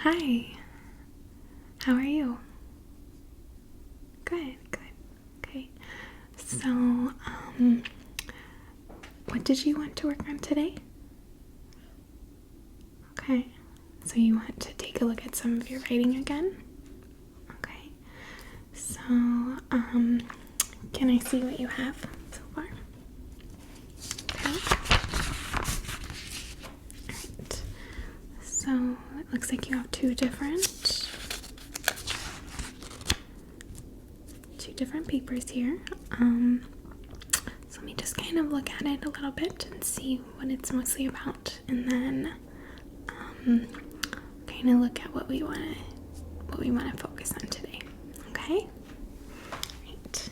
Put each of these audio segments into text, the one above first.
Hi. How are you? Good, good. Okay. So, what did you want to work on today? Okay. So you want to take a look at some of your writing again? Okay. So, can I see what you have so far? Okay. Alright. So, it looks like you have two different papers here. So let me just kind of look at it a little bit and see what it's mostly about, and then kind of look at what we want to focus on today. Okay. Right.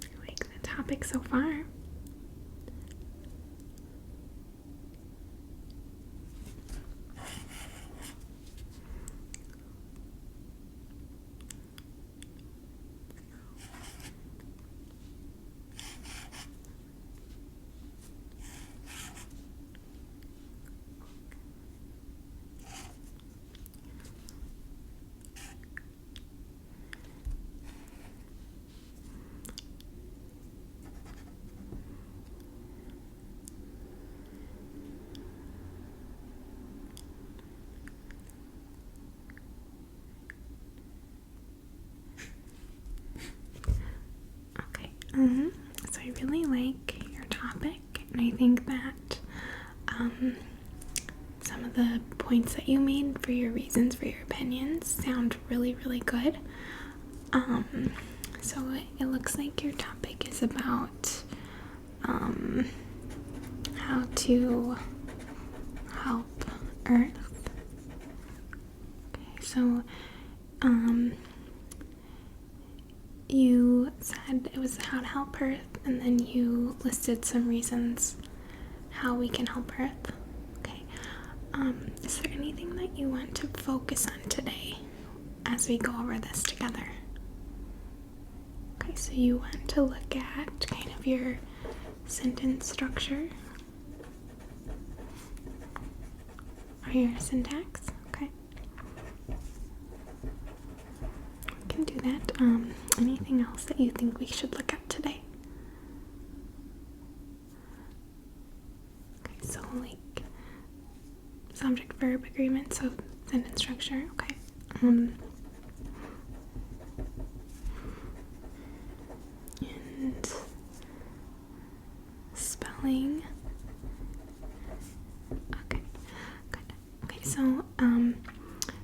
I like the topic so far. So I really like your topic, and I think that some of the points that you made for your reasons for your opinions sound really, really good. So it looks like your topic is about how to help Earth. Okay, so you said it was how to help Earth, and then you listed some reasons how we can help Earth. Okay. Is there anything that you want to focus on today as we go over this together? Okay, so you want to look at kind of your sentence structure or your syntax. Okay. We can do that. Anything else that you think we should look at today? Okay, so like subject verb agreement, so sentence structure. Okay. And spelling. Okay, good. Okay, so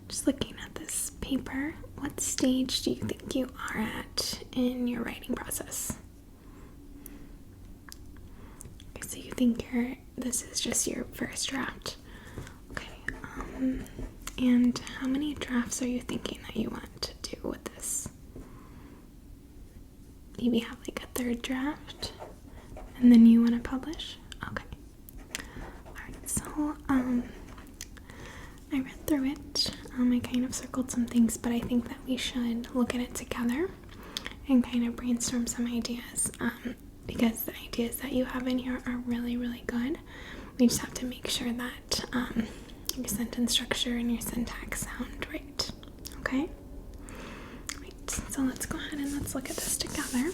just looking at this paper, what stage do you think you are at in your writing process? Okay, so you think this is just your first draft. Okay, and how many drafts are you thinking that you want to do with this? Maybe have like a third draft, and then you want to publish? Okay. Alright, so I read through it. I kind of circled some things, but I think that we should look at it together and kind of brainstorm some ideas, because the ideas that you have in here are really, really good. We just have to make sure that your sentence structure and your syntax sound right. Okay? Right, so let's go ahead and let's look at this together.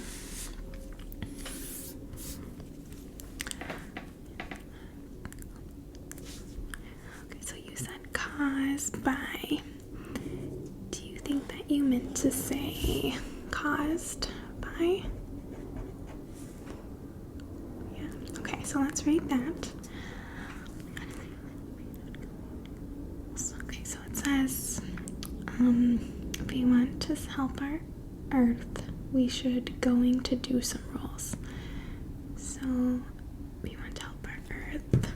Caused by. Do you think that you meant to say caused by? Yeah. Okay, so let's read that. Okay, so it says, if we want to help our Earth, we should going to do some rules. So we want to help our Earth.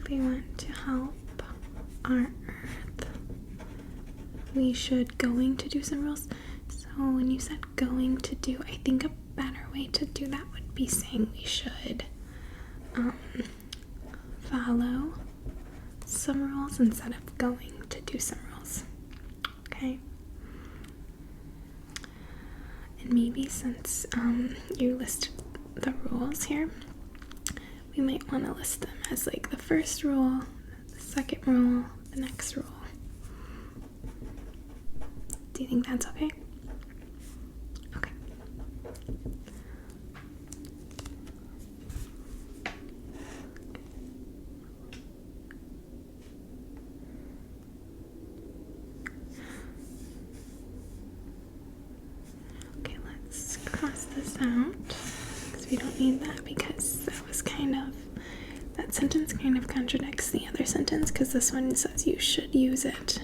We want to help our Earth, we should going to do some rules. So when you said going to do, I think a better way to do that would be saying we should follow some rules instead of going to do some rules. Okay? And maybe since you listed the rules here, we might want to list them as like the first rule, the second rule, the next rule. Do you think that's okay? Okay. Okay, let's cross this out because we don't need that, because that sentence kind of contradicts the other sentence, because this one says you should use it,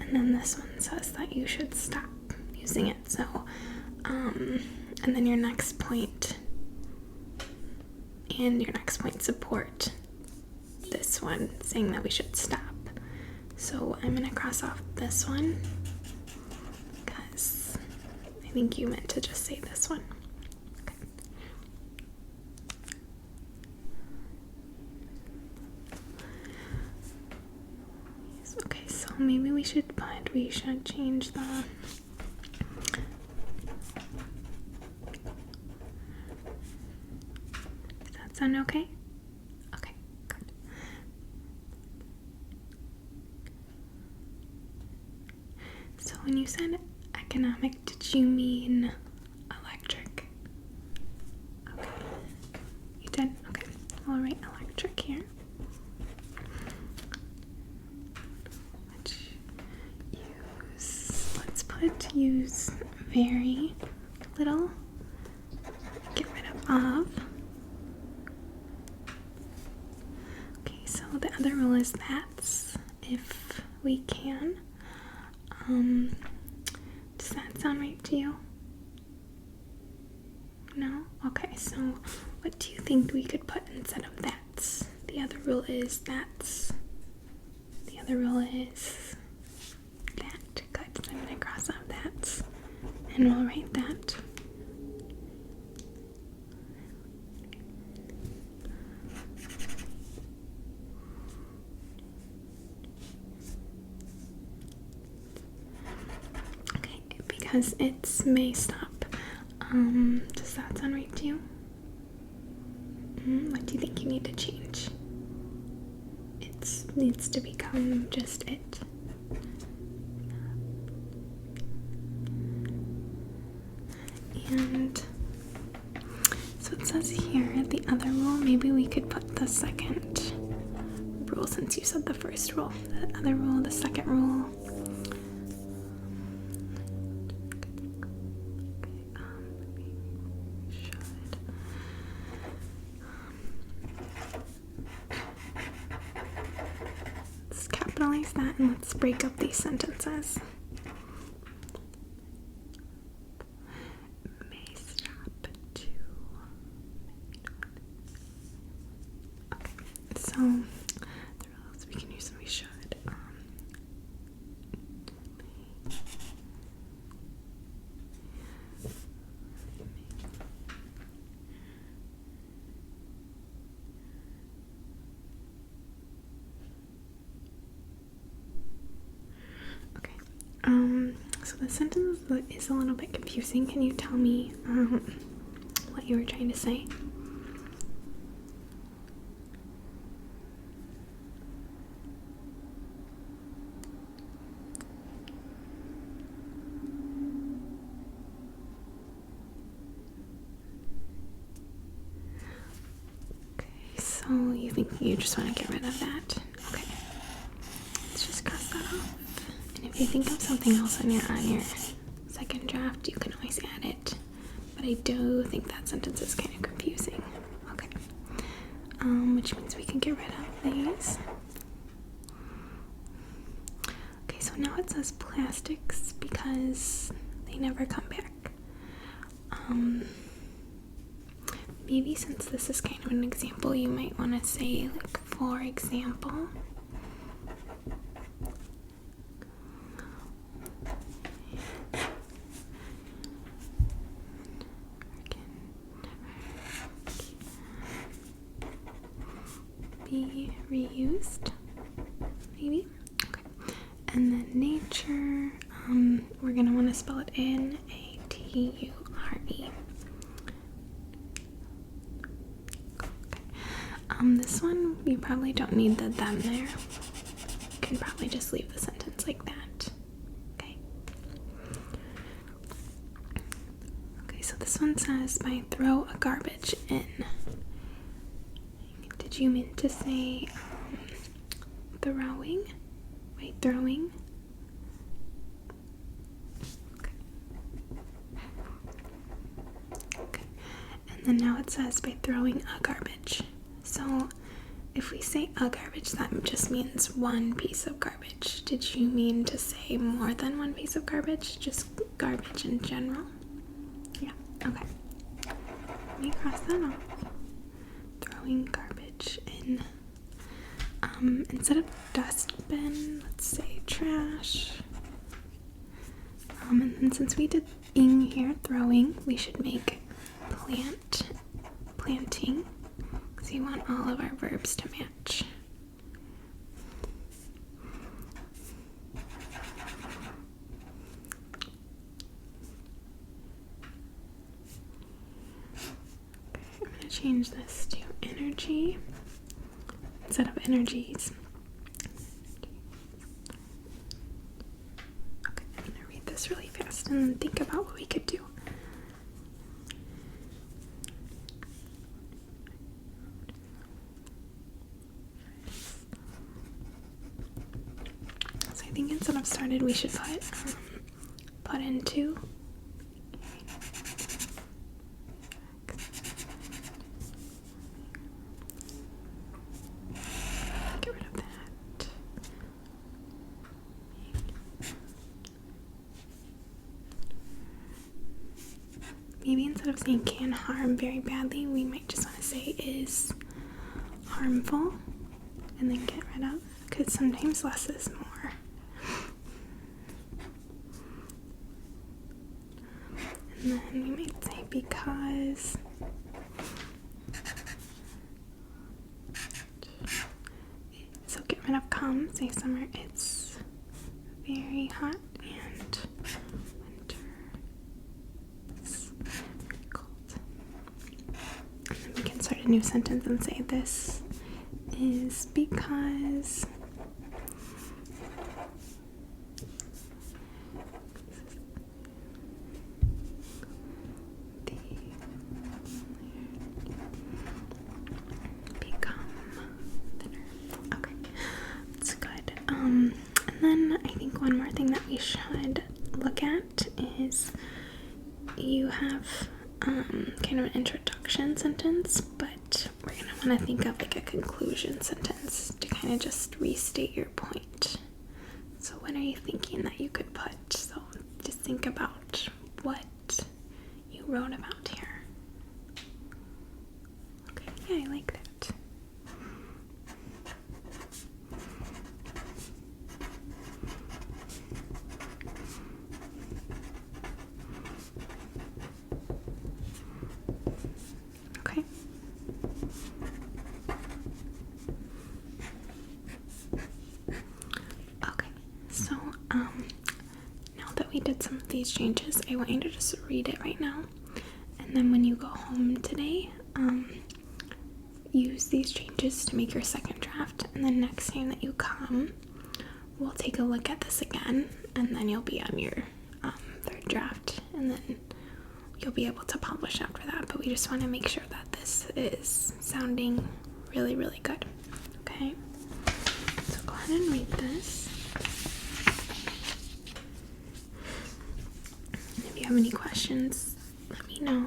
and then this one says that you should stop using it. So, and then your next point and your next point support this one, saying that we should stop. So I'm gonna cross off this one because I think you meant to just say this one. Okay, so maybe we should change the Does that sound okay? Okay, good. So when you said economic, did you mean electric? Okay. You did? Okay. I'll write electric here. Use very little, get rid of. Okay, so the other rule is that's if we can. Does that sound right to you? No? Okay, so what do you think we could put instead of that's? The other rule is that's. The other rule is that. Good. So I'm going to cross out that, and we'll write that. Okay, because it's may stop. Does that sound right to you? What do you think you need to change? It needs to become just it. And so it says here the other rule, maybe we could put the second rule since you said the first rule. The other rule, the second rule. Let's capitalize that and let's break up these sentences. So, the rules we can use and we should. Okay. So the sentence is a little bit confusing. Can you tell me what you were trying to say? So you think you just want to get rid of that? Okay. Let's just cross that off. And if you think of something else on your second draft, you can always add it. But I do think that sentence is kind of confusing. Okay. Which means we can get rid of these. Okay, so now it says plastics because they never come back. Maybe since this is kind of an example, you might want to say, like, for example. Be reused, maybe. Okay. And then nature, we're going to want to spell it N-A-T-U-R-E. This one, you probably don't need the them there. You can probably just leave the sentence like that. Okay. Okay, so this one says, by throw a garbage in. Did you mean to say throwing? Wait, throwing? Okay. Okay. And then now it says by throwing a garbage. So if we say a garbage, that just means one piece of garbage. Did you mean to say more than one piece of garbage? Just garbage in general? Yeah, okay. Let me cross that off. Throwing garbage in. Instead of dustbin, let's say trash. And then since we did ing here, throwing, we should make planting. So you want all of our verbs to match. Okay, I'm going to change this to energy instead of energies. Okay, I'm going to read this really fast and then think about what we could do. So I think instead of started, we should put into. Get rid of that. Maybe instead of saying can harm very badly, we might just want to say is harmful and then get rid of, because sometimes less is more. And then we might say because. So get rid of come, say summer, it's very hot, and winter, it's very cold. And then we can start a new sentence and say this is because and then I think one more thing that we should look at is you have kind of an introduction sentence, but we're going to want to think of like a conclusion sentence to kind of just restate your point. So what are you thinking that you could put? So just think about what you wrote about here. Okay, yeah, I like that. Now that we did some of these changes, I want you to just read it right now, and then when you go home today, use these changes to make your second draft, and then next time that you come, we'll take a look at this again, and then you'll be on your third draft, and then you'll be able to publish after that. But we just want to make sure that this is sounding really, really good. Okay, so go ahead and read this. If you have any questions, let me know.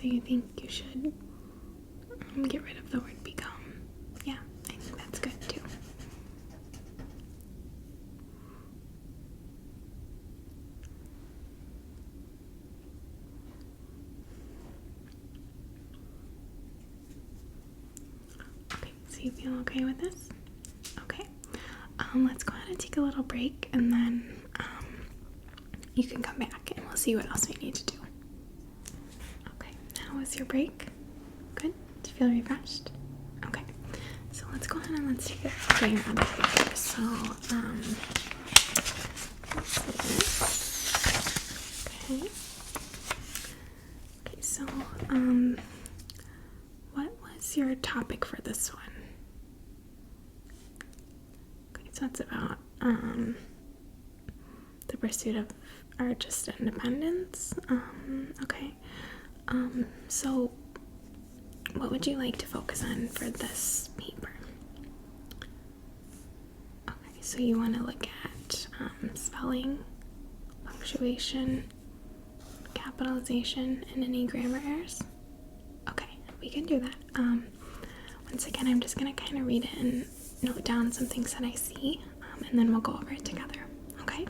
So you think you should get rid of the word become? Yeah, I think that's good too. Okay, so you feel okay with this? Okay. Let's go ahead and take a little break, and then you can come back and we'll see what else we need to do. Okay, how was your break? Good? Do you feel refreshed? Okay, so let's go ahead and let's take a clean out of here. So, okay. Okay, so, what was your topic for this one? Okay, so it's about, the pursuit of artist independence. Okay. So what would you like to focus on for this paper? Okay, so you want to look at spelling, punctuation, capitalization, and any grammar errors? Okay, we can do that. Once again, I'm just going to kind of read it and note down some things that I see, and then we'll go over it together, okay?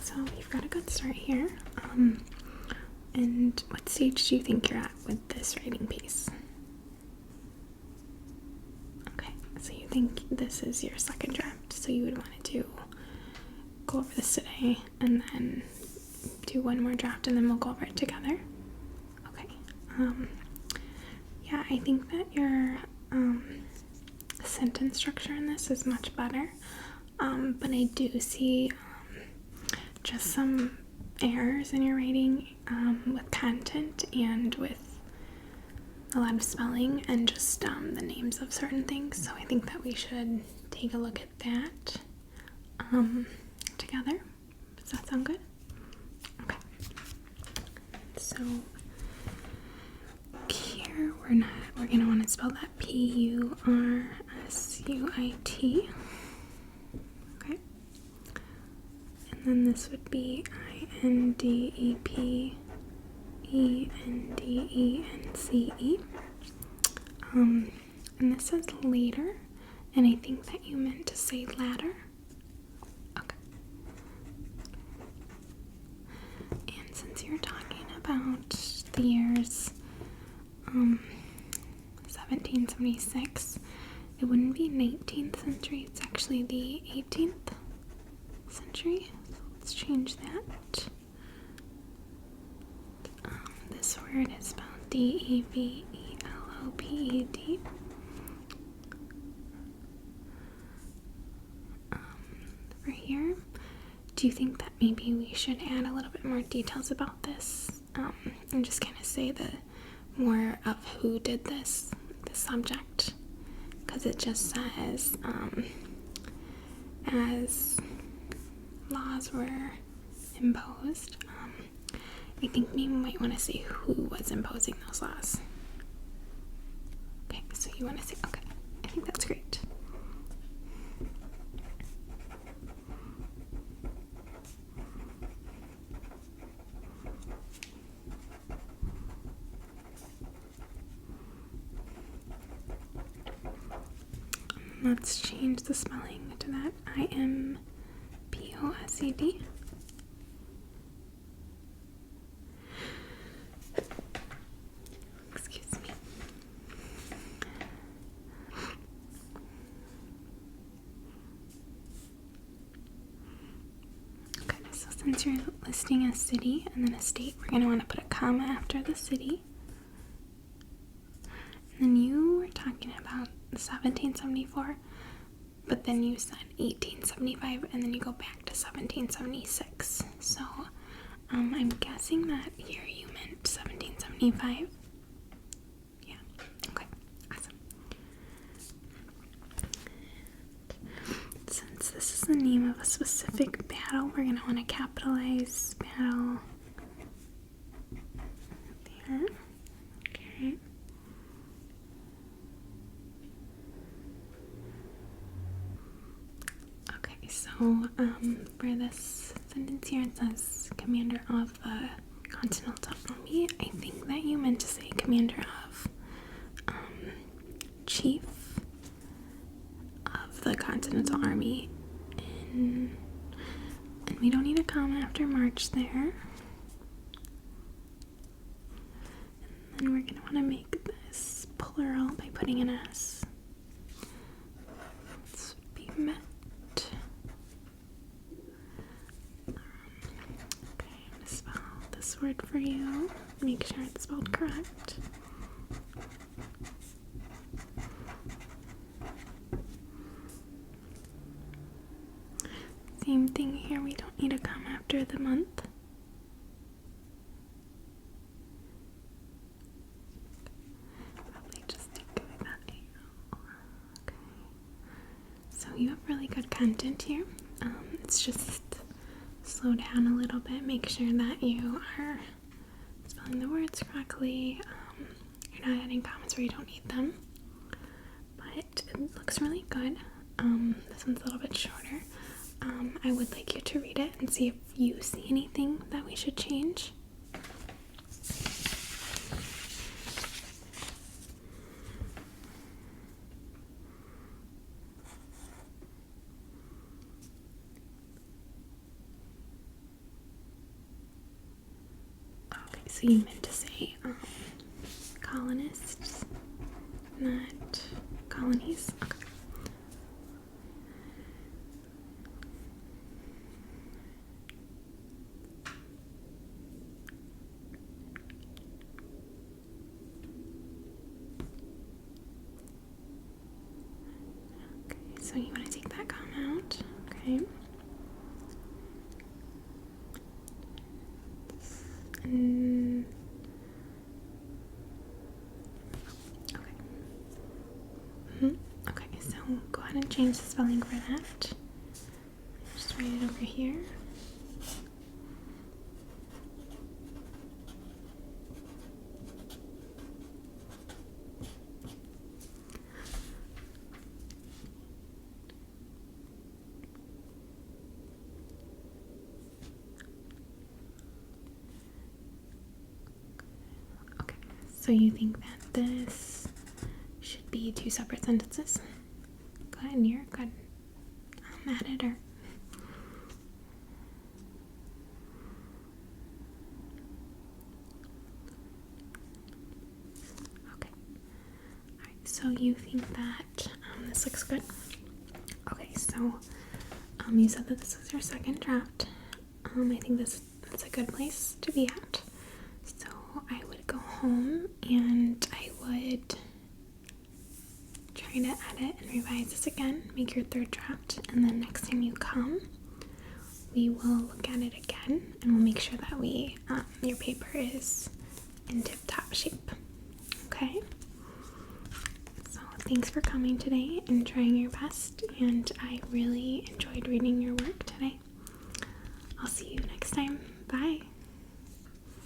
So you've got a good start here. And what stage do you think you're at with this writing piece? Okay, so you think this is your second draft, so you would want to go over this today and then do one more draft and then we'll go over it together. Okay. Yeah, I think that your sentence structure in this is much better. But I do see just some errors in your writing with content and with a lot of spelling and just the names of certain things. So I think that we should take a look at that together. Does that sound good? Okay. So here we're gonna want to spell that P-U-R-S-U-I-T. Okay. And then this would be I-N-D-E-P-E-N-D-E-N-C-E. And this says later, and I think that you meant to say ladder. Okay. And since you're talking about the years 1776, it wouldn't be 19th century, it's actually the 18th century. So let's change that. This word is spelled D-E-V-E-L-O-P-E-D. For here, do you think that maybe we should add a little bit more details about this and just kind of say the more of who did this, the subject, because it just says as laws were imposed. I think maybe we might want to say who was imposing those laws. Okay, so you want to say, okay, I think that's great. Let's change the spelling to that IMPOSED. Excuse me. Okay, so since you're listing a city and then a state, we're going to want to put a comma after the city. And then you were talking about 1774, but then you said 1875, and then you go back to 1776. So I'm guessing that here you meant 1775. Yeah, okay, awesome. Since this is the name of a specific battle, we're going to want to capitalize battle there. Okay. Okay, so for this sentence here, it says commander of the Continental Army. I think that you meant to say commander of chief of the Continental Army. And we don't need a comma after March there. And then we're going to want to make this plural by putting an S. This would be met. Okay, I'm going to spell this word for you. Make sure it's spelled correct. Same thing here, we don't need a comma after the month. Probably just take that out. Okay. So you have really good content here. It's just slow down a little bit, make sure that you are spelling the words correctly. You're not adding commas where you don't need them. But it looks really good. This one's a little bit shorter. I would like you to read it and see if you see anything that we should change. Okay, so you meant to say colonists, not colonies. Okay. So you want to take that comma out, okay? And okay. Okay, so go ahead and change the spelling for that. Just write it over here. So you think that this should be two separate sentences? Go ahead, and you're good. Add it or okay. Alright, so you think that this looks good? Okay, so you said that this is your second draft. I think that's a good place to be at. So I would go home and I would try to edit and revise this again, make your third draft, and then next time you come, we will look at it again and we'll make sure that your paper is in tip-top shape. Okay? So thanks for coming today and trying your best, and I really enjoyed reading your work today. I'll see you next time. Bye!